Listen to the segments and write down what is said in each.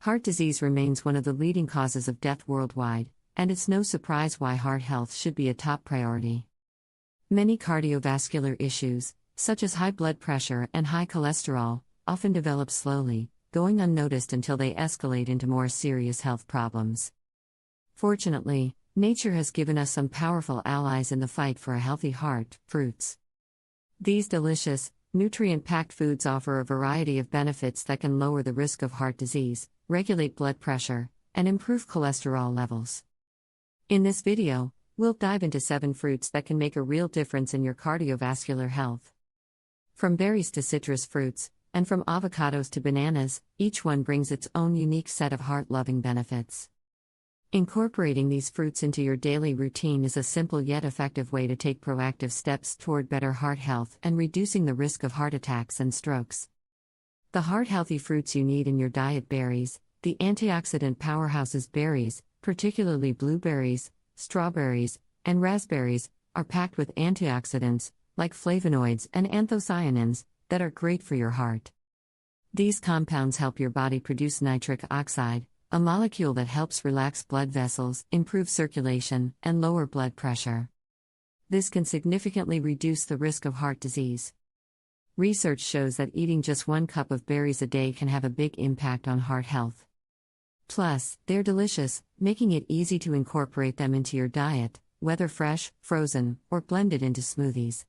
Heart disease remains one of the leading causes of death worldwide, and it's no surprise why heart health should be a top priority. Many cardiovascular issues, such as high blood pressure and high cholesterol, often develop slowly, going unnoticed until they escalate into more serious health problems. Fortunately, nature has given us some powerful allies in the fight for a healthy heart: fruits. These delicious, nutrient-packed foods offer a variety of benefits that can lower the risk of heart disease, regulate blood pressure, and improve cholesterol levels. In this video, we'll dive into 7 fruits that can make a real difference in your cardiovascular health. From berries to citrus fruits, and from avocados to bananas, each one brings its own unique set of heart-loving benefits. Incorporating these fruits into your daily routine is a simple yet effective way to take proactive steps toward better heart health and reducing the risk of heart attacks and strokes. The heart-healthy fruits you need in your diet: berries. The antioxidant powerhouses berries, particularly blueberries, strawberries, and raspberries, are packed with antioxidants, like flavonoids and anthocyanins, that are great for your heart. These compounds help your body produce nitric oxide, a molecule that helps relax blood vessels, improve circulation, and lower blood pressure. This can significantly reduce the risk of heart disease. Research shows that eating just 1 cup of berries a day can have a big impact on heart health. Plus, they're delicious, making it easy to incorporate them into your diet, whether fresh, frozen, or blended into smoothies.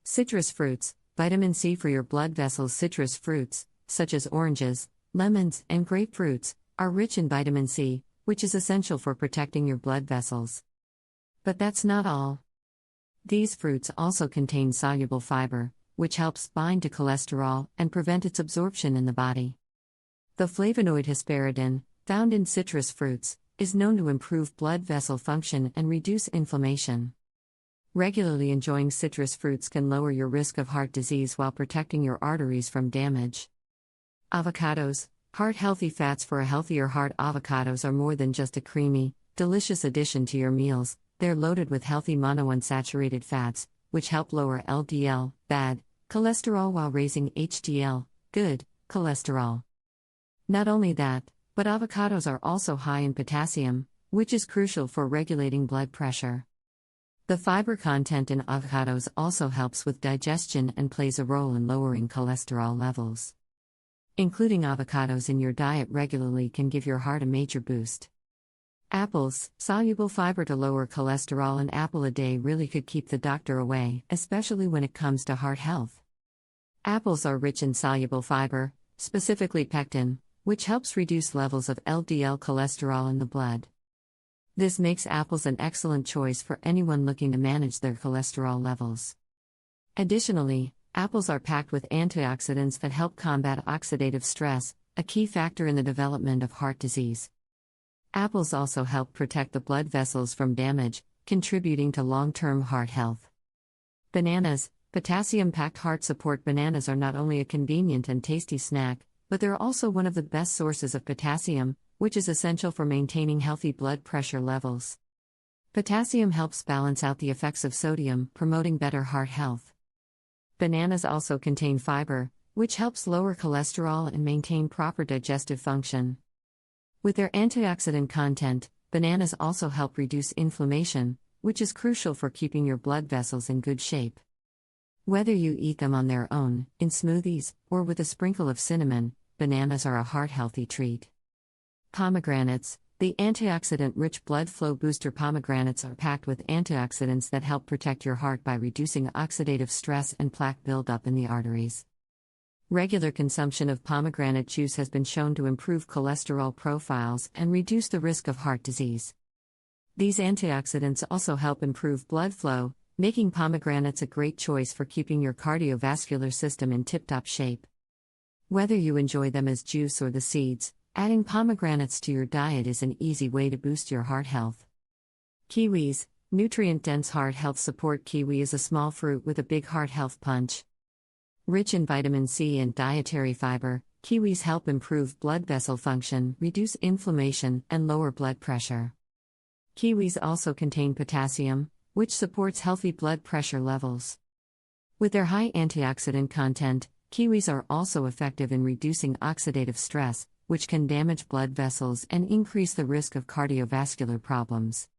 Citrus fruits. Vitamin C for your blood vessels. Citrus fruits, such as oranges, lemons, and grapefruits, are rich in vitamin C, which is essential for protecting your blood vessels. But that's not all. These fruits also contain soluble fiber, which helps bind to cholesterol and prevent its absorption in the body. The flavonoid hesperidin, found in citrus fruits, is known to improve blood vessel function and reduce inflammation. Regularly enjoying citrus fruits can lower your risk of heart disease while protecting your arteries from damage. Avocados. Heart-healthy fats for a healthier heart. Avocados are more than just a creamy, delicious addition to your meals. They're loaded with healthy monounsaturated fats, which help lower LDL, bad, cholesterol while raising HDL, good, cholesterol. Not only that, but avocados are also high in potassium, which is crucial for regulating blood pressure. The fiber content in avocados also helps with digestion and plays a role in lowering cholesterol levels. Including avocados in your diet regularly can give your heart a major boost. Apples. Soluble fiber to lower cholesterol. An apple a day really could keep the doctor away, especially when it comes to heart health. Apples are rich in soluble fiber, specifically pectin, which helps reduce levels of LDL cholesterol in the blood. This makes apples an excellent choice for anyone looking to manage their cholesterol levels. Additionally, apples are packed with antioxidants that help combat oxidative stress, a key factor in the development of heart disease. Apples also help protect the blood vessels from damage, contributing to long-term heart health. Bananas. Potassium-packed heart support. Bananas are not only a convenient and tasty snack, but they're also one of the best sources of potassium, which is essential for maintaining healthy blood pressure levels. Potassium helps balance out the effects of sodium, promoting better heart health. Bananas also contain fiber, which helps lower cholesterol and maintain proper digestive function. With their antioxidant content, bananas also help reduce inflammation, which is crucial for keeping your blood vessels in good shape. Whether you eat them on their own, in smoothies, or with a sprinkle of cinnamon, bananas are a heart-healthy treat. Pomegranates. The antioxidant-rich blood flow booster. Pomegranates are packed with antioxidants that help protect your heart by reducing oxidative stress and plaque buildup in the arteries. Regular consumption of pomegranate juice has been shown to improve cholesterol profiles and reduce the risk of heart disease. These antioxidants also help improve blood flow, making pomegranates a great choice for keeping your cardiovascular system in tip-top shape. Whether you enjoy them as juice or the seeds, adding pomegranates to your diet is an easy way to boost your heart health. Kiwis. Nutrient-dense heart health support. Kiwi is a small fruit with a big heart health punch. Rich in vitamin C and dietary fiber, kiwis help improve blood vessel function, reduce inflammation, and lower blood pressure. Kiwis also contain potassium, which supports healthy blood pressure levels. With their high antioxidant content, kiwis are also effective in reducing oxidative stress, which can damage blood vessels and increase the risk of cardiovascular problems.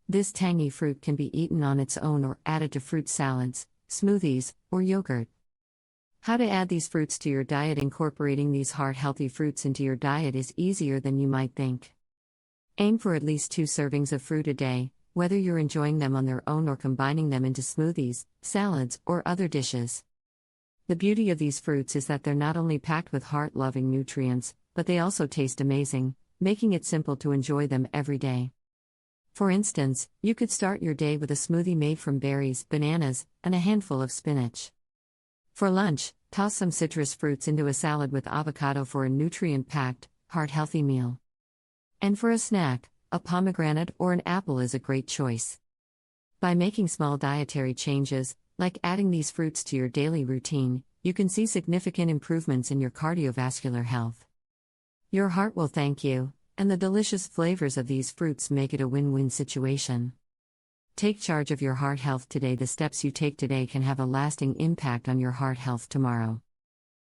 This tangy fruit can be eaten on its own or added to fruit salads, smoothies, or yogurt. How to add these fruits to your diet? Incorporating these heart-healthy fruits into your diet is easier than you might think. Aim for at least 2 servings of fruit a day, whether you're enjoying them on their own or combining them into smoothies, salads, or other dishes. The beauty of these fruits is that they're not only packed with heart-loving nutrients, but they also taste amazing, making it simple to enjoy them every day. For instance, you could start your day with a smoothie made from berries, bananas, and a handful of spinach. For lunch, toss some citrus fruits into a salad with avocado for a nutrient-packed, heart-healthy meal. And for a snack, a pomegranate or an apple is a great choice. By making small dietary changes, like adding these fruits to your daily routine, you can see significant improvements in your cardiovascular health. Your heart will thank you, and the delicious flavors of these fruits make it a win-win situation. Take charge of your heart health today. The steps you take today can have a lasting impact on your heart health tomorrow.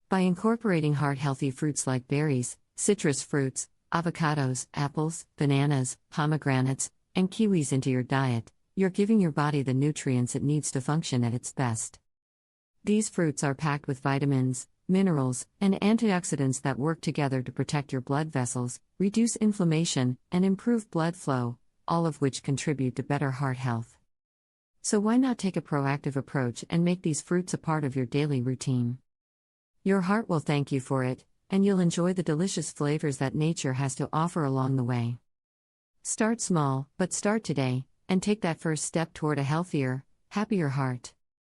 By incorporating heart-healthy fruits like berries, citrus fruits, avocados, apples, bananas, pomegranates, and kiwis into your diet, you're giving your body the nutrients it needs to function at its best. These fruits are packed with vitamins, minerals, and antioxidants that work together to protect your blood vessels, reduce inflammation, and improve blood flow, all of which contribute to better heart health. So why not take a proactive approach and make these fruits a part of your daily routine? Your heart will thank you for it, and you'll enjoy the delicious flavors that nature has to offer along the way. Start small, but start today, and take that first step toward a healthier, happier heart.